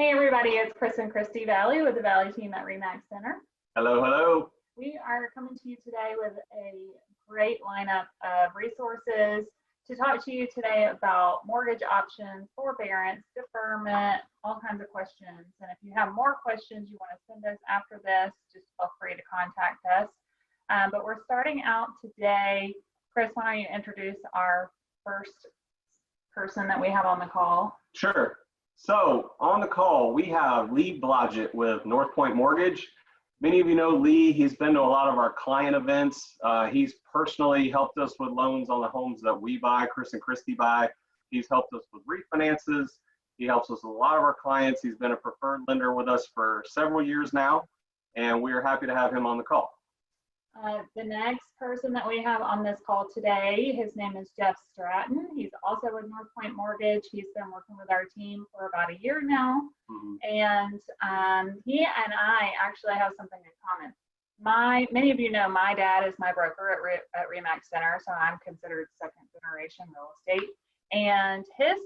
Hey everybody, it's Chris and Kristy Vallee with the Vallee Team at RE/MAX Center. Hello, hello. We are coming to you today with a great lineup of resources to talk to you today about mortgage options, forbearance, deferment, all kinds of questions. And if you have more questions you want to send us after this, just feel free to contact us. But we're starting out today. Chris, why don't you introduce our first person that we have on the call? Sure. So on the call, we have Lee Blodgett with Northpoint Mortgage. Many of you know Lee. He's been to a lot of our client events. He's personally helped us with loans on the homes that we buy, Chris and Kristy buy. He's helped us with refinances. He helps us with a lot of our clients. He's been a preferred lender with us for several years now, and we are happy to have him on the call. The next person that we have on this call today, his name is Geoff Stratton. He's also with Northpoint Mortgage. He's been working with our team for about a year now. And he and I actually have something in common. Many of you know my dad is my broker at RE/MAX Center, so I'm considered second generation real estate. And his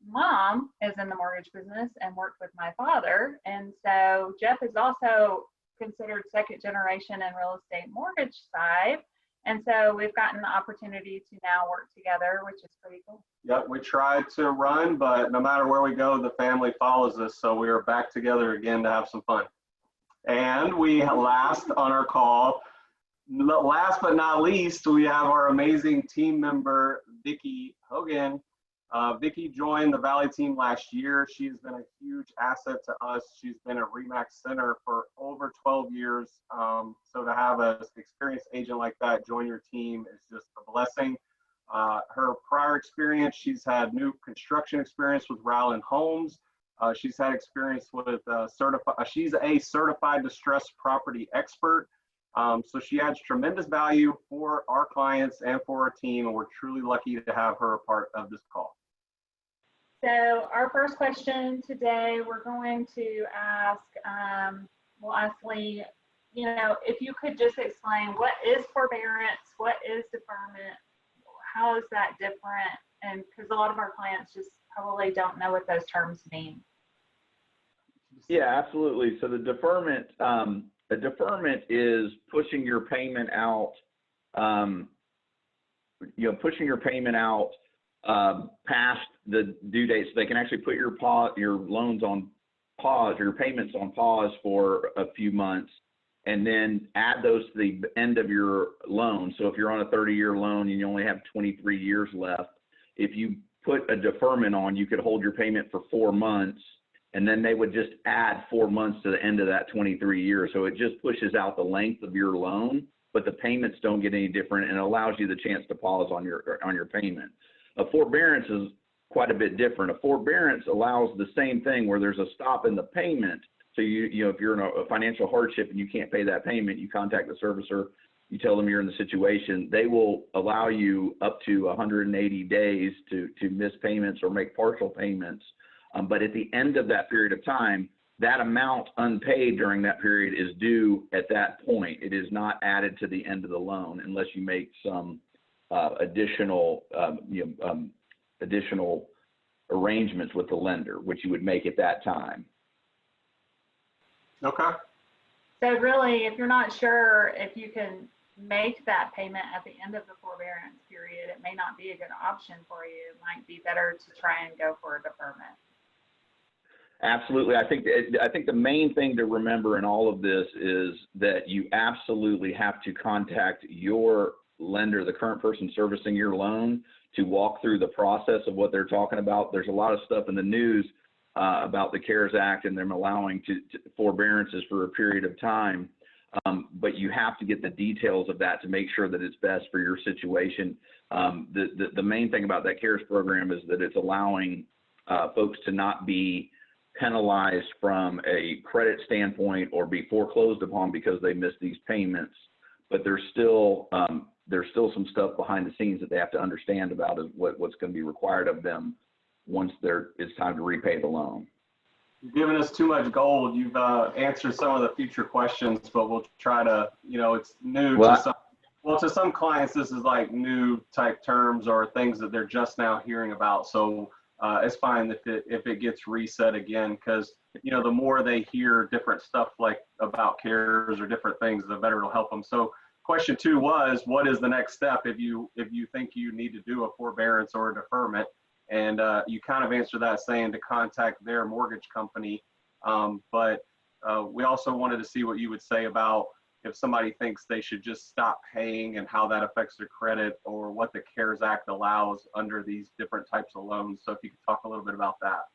mom is in the mortgage business and worked with my father. And so Geoff is also considered second generation in real estate mortgage side. And so we've gotten the opportunity to now work together, which is pretty cool. Yep, we tried to run, but no matter where we go, the family follows us. So we are back together again to have some fun. And we last on our call, last but not least, we have our amazing team member, Vickie Hogan. Vickie joined the Vallee Team last year. She's been a huge asset to us. She's been at RE/MAX Center for over 12 years. So to have an experienced agent like that join your team is just a blessing. Her prior experience, she's had new construction experience with Rowland Homes. She's had experience with she's a certified distressed property expert. So she adds tremendous value for our clients and for our team, and we're truly lucky to have her a part of this call. So our first question today, we're going to ask, we'll ask Lee, if you could just explain what is forbearance, what is deferment, how is that different? And because a lot of our clients just probably don't know what those terms mean. Yeah, absolutely. So the deferment is pushing your payment out, pushing your payment out past the due date, so they can actually put your loans on pause, or your payments on pause for a few months, and then add those to the end of your loan. So if you're on a 30-year loan and you only have 23 years left, if you put a deferment on, you could hold your payment for 4 months, and then they would just add 4 months to the end of that 23 years. So it just pushes out the length of your loan, but the payments don't get any different, and it allows you the chance to pause on your payment. A forbearance is quite a bit different. A forbearance allows the same thing, where there's a stop in the payment. So if you're in a financial hardship and you can't pay that payment, you contact the servicer, you tell them you're in the situation. They will allow you up to 180 days to miss payments or make partial payments. But at the end of that period of time, that amount unpaid during that period is due at that point. It is not added to the end of the loan unless you make some additional arrangements with the lender, which you would make at that time. Okay. So really, if you're not sure if you can make that payment at the end of the forbearance period, it may not be a good option for you. It might be better to try and go for a deferment. Absolutely. I think the main thing to remember in all of this is that you absolutely have to contact your lender, the current person servicing your loan, to walk through the process of what they're talking about. There's a lot of stuff in the news about the CARES Act and them allowing forbearances for a period of time. But you have to get the details of that to make sure that it's best for your situation. The main thing about that CARES program is that it's allowing folks to not be penalized from a credit standpoint or be foreclosed upon because they missed these payments. But there's still some stuff behind the scenes that they have to understand about what's going to be required of them once it's time to repay the loan. You've given us too much gold. You've answered some of the future questions, but we'll try to, it's new to some clients. This is like new type terms or things that they're just now hearing about. So it's fine if it gets reset again, because you know, the more they hear different stuff like about CARES or different things, the better it'll help them. So question 2 was, what is the next step if you think you need to do a forbearance or a deferment? And you kind of answered that saying to contact their mortgage company. But we also wanted to see what you would say about if somebody thinks they should just stop paying and how that affects their credit, or what the CARES Act allows under these different types of loans. So if you could talk a little bit about that.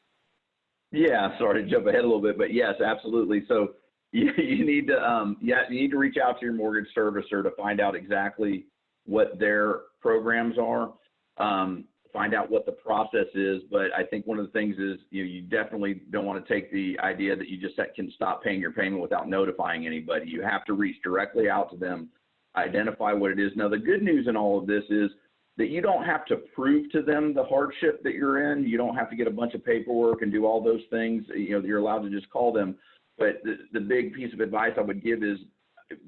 Yeah, sorry to jump ahead a little bit, but yes, absolutely. So you need to you need to reach out to your mortgage servicer to find out exactly what their programs are, find out what the process is. But I think one of the things is you definitely don't want to take the idea that you just can stop paying your payment without notifying anybody. You have to reach directly out to them, identify what it is. Now, the good news in all of this is that you don't have to prove to them the hardship that you're in. You don't have to get a bunch of paperwork and do all those things. You're allowed to just call them. But the big piece of advice I would give is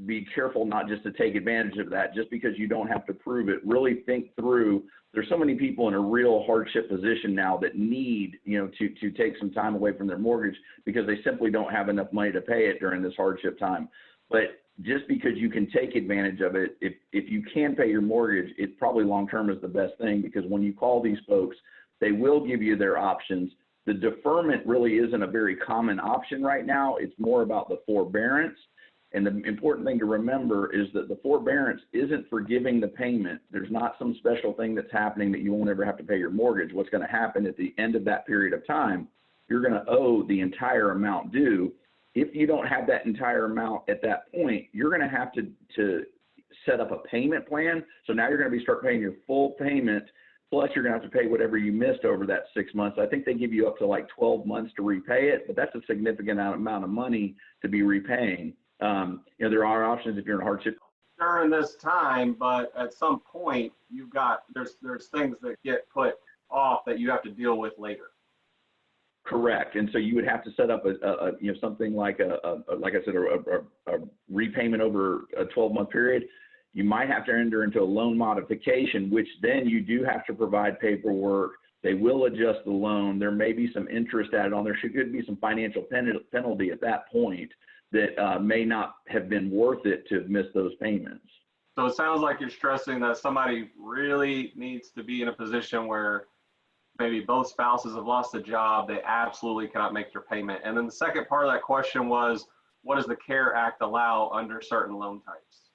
be careful not just to take advantage of that just because you don't have to prove it. Really think through. There's so many people in a real hardship position now that need, to take some time away from their mortgage because they simply don't have enough money to pay it during this hardship time. But just because you can take advantage of it, if you can pay your mortgage, it probably long-term is the best thing, because when you call these folks, they will give you their options. The deferment really isn't a very common option right now. It's more about the forbearance. And the important thing to remember is that the forbearance isn't forgiving the payment. There's not some special thing that's happening that you won't ever have to pay your mortgage. What's going to happen at the end of that period of time, you're going to owe the entire amount due. If you don't have that entire amount at that point, you're going to have to set up a payment plan. So now you're going to start paying your full payment, plus you're going to have to pay whatever you missed over that 6 months. I think they give you up to like 12 months to repay it, but that's a significant amount of money to be repaying. There are options if you're in hardship during this time, but at some point there's things that get put off that you have to deal with later. Correct. And so you would have to set up something like like I said, a repayment over a 12-month period. You might have to enter into a loan modification, which then you do have to provide paperwork. They will adjust the loan. There may be some interest added on. There could be some financial penalty at that point that may not have been worth it to miss those payments. So it sounds like you're stressing that somebody really needs to be in a position where maybe both spouses have lost a job, they absolutely cannot make their payment. And then the second part of that question was, what does the CARE Act allow under certain loan types?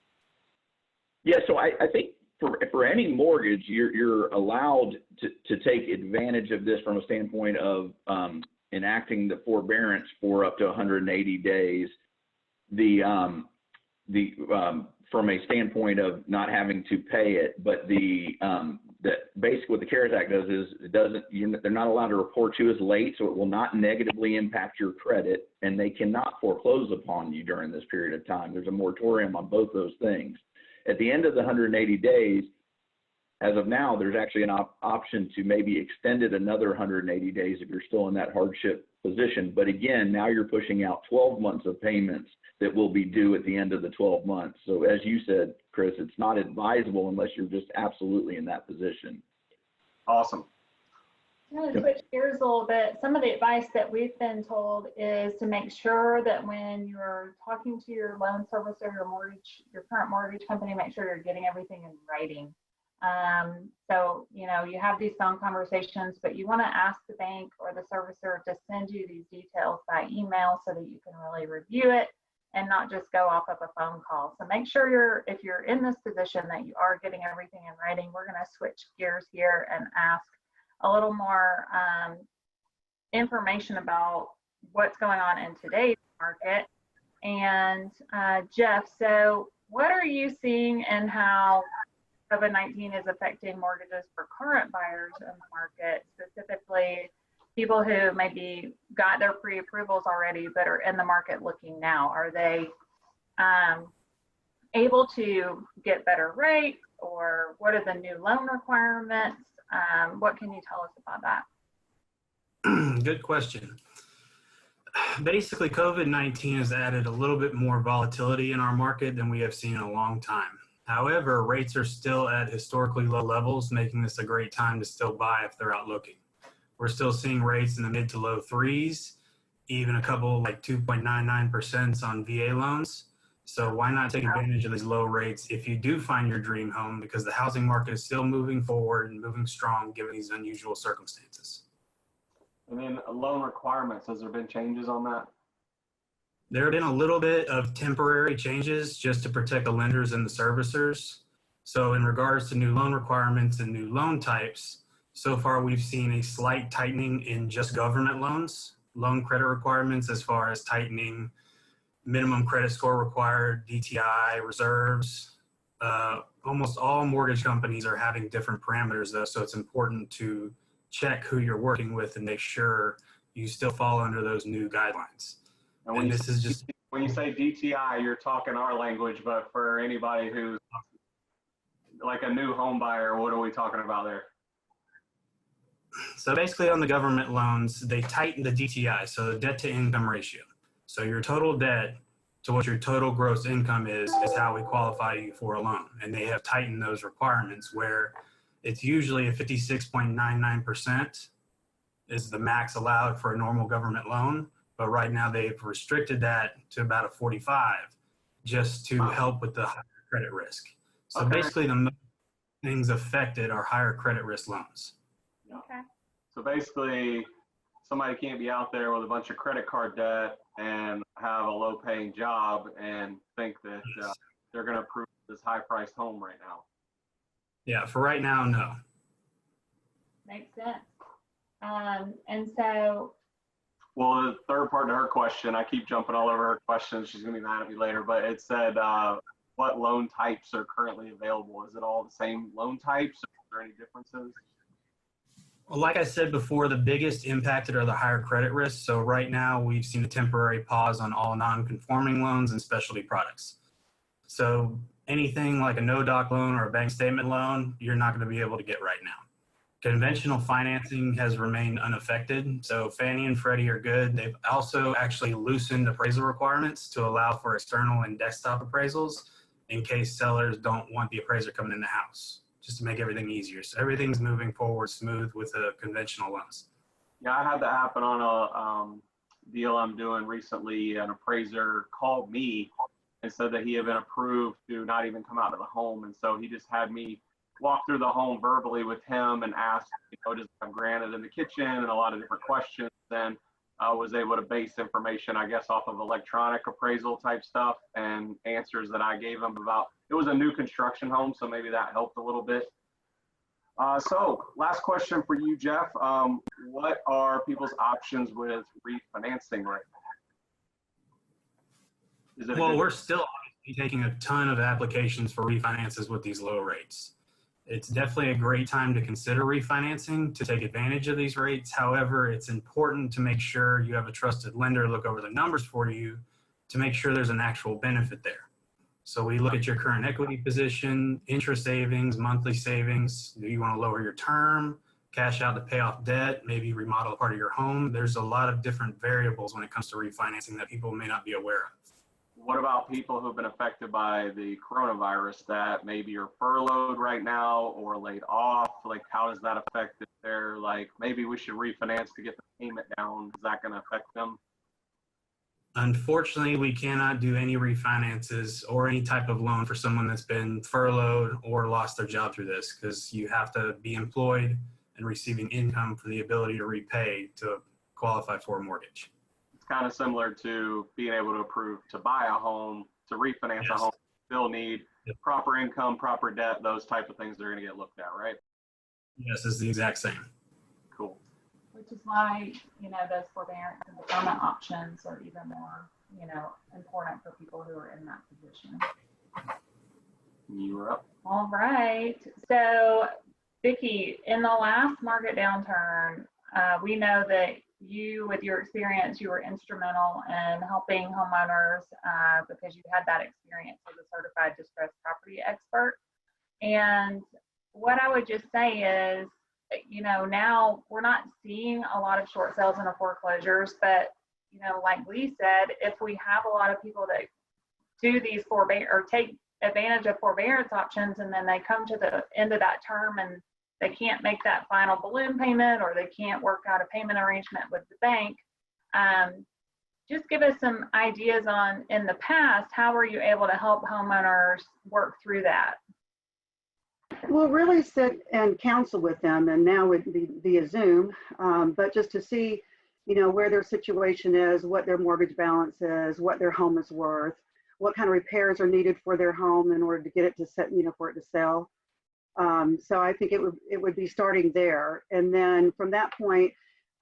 Yeah, so I think for any mortgage, you're allowed to take advantage of this from a standpoint of enacting the forbearance for up to 180 days. From a standpoint of not having to pay it, but basically what the CARES Act does is they're not allowed to report you as late, so it will not negatively impact your credit, and they cannot foreclose upon you during this period of time. There's a moratorium on both those things. At the end of the 180 days, as of now, there's actually an option to maybe extend it another 180 days if you're still in that hardship position. But again, now you're pushing out 12 months of payments that will be due at the end of the 12 months. So as you said, Chris, it's not advisable unless you're just absolutely in that position. Awesome. I'm going to switch gears a little bit. Some of the advice that we've been told is to make sure that when you're talking to your loan servicer, your current mortgage company, make sure you're getting everything in writing. So, you have these phone conversations, but you want to ask the bank or the servicer to send you these details by email so that you can really review it and not just go off of a phone call. So make sure if you're in this position, that you are getting everything in writing. We're going to switch gears here and ask a little more information about what's going on in today's market. And Geoff, so what are you seeing and how COVID-19 is affecting mortgages for current buyers in the market, specifically people who maybe got their pre-approvals already but are in the market looking now? Are they able to get better rates, or what are the new loan requirements? What can you tell us about that? Good question. Basically, COVID-19 has added a little bit more volatility in our market than we have seen in a long time. However, rates are still at historically low levels, making this a great time to still buy if they're out looking. We're still seeing rates in the mid to low threes, even a couple like 2.99% on VA loans. So why not take advantage of these low rates if you do find your dream home, because the housing market is still moving forward and moving strong given these unusual circumstances. And then loan requirements, has there been changes on that? There have been a little bit of temporary changes just to protect the lenders and the servicers. So in regards to new loan requirements and new loan types, so far we've seen a slight tightening in just government loans, loan credit requirements as far as tightening minimum credit score required, DTI, reserves. Almost all mortgage companies are having different parameters though, so it's important to check who you're working with and make sure you still fall under those new guidelines. And when you say DTI, you're talking our language, but for anybody who's like a new home buyer, what are we talking about there? So basically on the government loans, they tighten the DTI, so the debt to income ratio. So your total debt to what your total gross income is how we qualify you for a loan. And they have tightened those requirements where it's usually a 56.99% is the max allowed for a normal government loan. But right now they've restricted that to about a 45 just to help with the higher credit risk. So basically the most things affected are higher credit risk loans. Okay. So basically somebody can't be out there with a bunch of credit card debt and have a low paying job and think that they're going to approve this high priced home right now. Yeah, for right now, no. Makes sense. And so. Well, the third part to her question, I keep jumping all over her questions. She's going to be mad at me later, but it said, what loan types are currently available? Is it all the same loan types? Are there any differences? Well, like I said before, the biggest impacted are the higher credit risks. So right now we've seen a temporary pause on all non-conforming loans and specialty products. So anything like a no-doc loan or a bank statement loan, you're not going to be able to get right now. Conventional financing has remained unaffected. So Fannie and Freddie are good. They've also actually loosened appraisal requirements to allow for external and desktop appraisals in case sellers don't want the appraiser coming in the house, just to make everything easier. So everything's moving forward smooth with the conventional loans. Yeah, I had that happen on a deal I'm doing recently. An appraiser called me and said that he had been approved to not even come out of the home. And so he just had me walk through the home verbally with him and ask, does it have granite in the kitchen, and a lot of different questions. Then I was able to base information, I guess, off of electronic appraisal type stuff and answers that I gave him about, it was a new construction home, so maybe that helped a little bit. So last question for you, Geoff. What are people's options with refinancing right now? Well, we're still taking a ton of applications for refinances with these low rates. It's definitely a great time to consider refinancing to take advantage of these rates. However, it's important to make sure you have a trusted lender look over the numbers for you to make sure there's an actual benefit there. So we look at your current equity position, interest savings, monthly savings. Do you want to lower your term, cash out to pay off debt, maybe remodel part of your home? There's a lot of different variables when it comes to refinancing that people may not be aware of. What about people who've been affected by the coronavirus that maybe are furloughed right now or laid off? Like, how does that affect if they're like, maybe we should refinance to get the payment down? Is that going to affect them? Unfortunately, we cannot do any refinances or any type of loan for someone that's been furloughed or lost their job through this, because you have to be employed and receiving income for the ability to repay to qualify for a mortgage. Kind of similar to being able to approve to buy a home, to refinance a home, still need proper income, proper debt, those type of things that are going to get looked at, right? Yes, it's the exact same. Cool. Which is why, those forbearance and deferment options are even more, important for people who are in that position. You were up. All right. So, Vickie, in the last market downturn, we know that you, with your experience, you were instrumental in helping homeowners because you had that experience as a certified distressed property expert. And what I would just say is, now we're not seeing a lot of short sales and foreclosures, but, like Lee said, if we have a lot of people that do these or take advantage of forbearance options, and then they come to the end of that term and they can't make that final balloon payment, or they can't work out a payment arrangement with the bank, just give us some ideas on, in the past, how were you able to help homeowners work through that? We'll really sit and counsel with them, and now it'd be via Zoom, but just to see, where their situation is, what their mortgage balance is, what their home is worth, what kind of repairs are needed for their home in order to get it to set, for it to sell. So I think it would be starting there, and then from that point,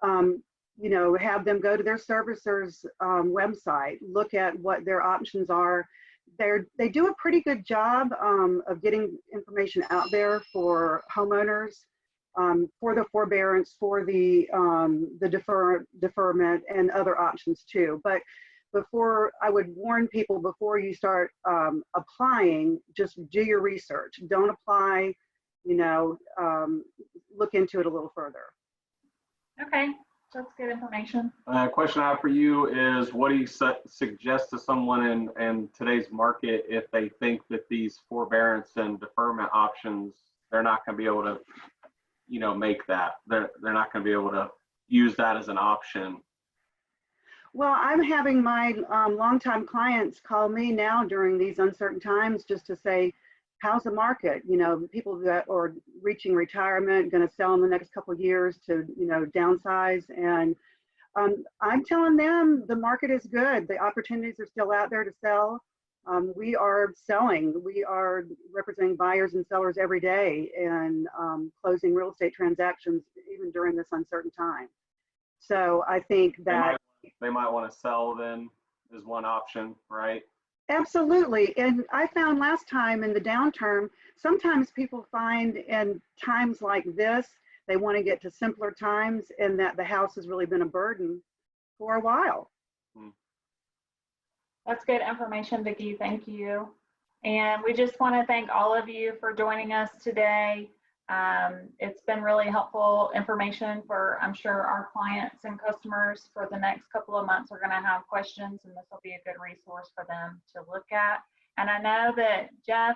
have them go to their servicer's website, look at what their options are. They do a pretty good job of getting information out there for homeowners, for the forbearance, for the deferment, and other options too. But I would warn people, before you start applying, just do your research. Don't apply, look into it a little further. Okay. That's good information. Question I have for you is, what do you suggest to someone in today's market if they think that these forbearance and deferment options, they're not going to be able to, make that? They're not going to be able to use that as an option. Well, I'm having my longtime clients call me now during these uncertain times just to say, how's the market? People that are reaching retirement, going to sell in the next couple of years to, downsize. And I'm telling them the market is good. The opportunities are still out there to sell. We are selling. We are representing buyers and sellers every day, and closing real estate transactions even during this uncertain time. So I think that they might want to sell then, is one option, right? Absolutely. And I found last time in the downturn, sometimes people find in times like this, they want to get to simpler times, and that the house has really been a burden for a while. That's good information, Vickie. Thank you. And we just want to thank all of you for joining us today. It's been really helpful information for, I'm sure, our clients and customers. For the next couple of months, we're going to have questions, and this will be a good resource for them to look at. And I know that Geoff,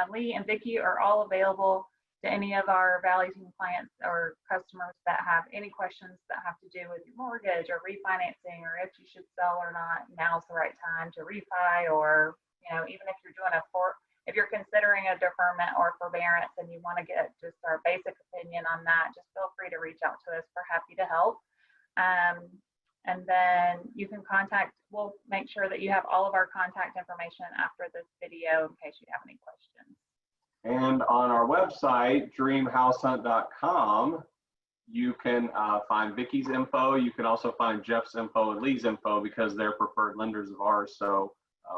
Lee, and Vickie are all available to any of our Vallee Team clients or customers that have any questions that have to do with your mortgage or refinancing, or if you should sell or not. Now's the right time to refi, or even if you're doing if you're considering a deferment or forbearance and you want to get just our basic opinion on that, just feel free to reach out to us. We're happy to help. And then you can we'll make sure that you have all of our contact information after this video in case you have any questions. And on our website, dreamhousehunt.com, you can find Vickie's info. You can also find Geoff's info and Lee's info, because they're preferred lenders of ours. So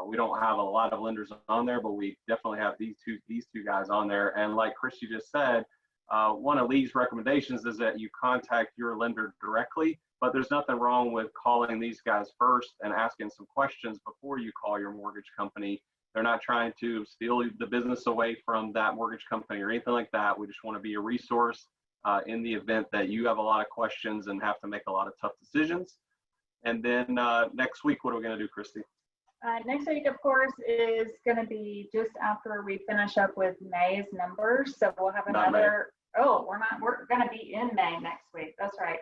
we don't have a lot of lenders on there, but we definitely have these two guys on there. And like Kristy just said, one of Lee's recommendations is that you contact your lender directly, but there's nothing wrong with calling these guys first and asking some questions before you call your mortgage company. They're not trying to steal the business away from that mortgage company or anything like that. We just want to be a resource in the event that you have a lot of questions and have to make a lot of tough decisions. And then next week, what are we going to do, Kristy? Next week, of course, is going to be just after we finish up with May's numbers. So we'll have another, we're going to be in May next week. That's right.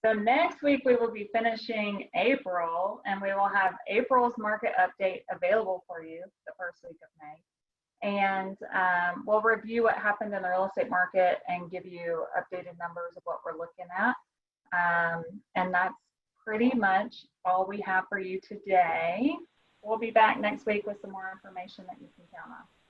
So next week, we will be finishing April, and we will have April's market update available for you the first week of May. And we'll review what happened in the real estate market and give you updated numbers of what we're looking at. And that's pretty much all we have for you today. We'll be back next week with some more information that you can count on.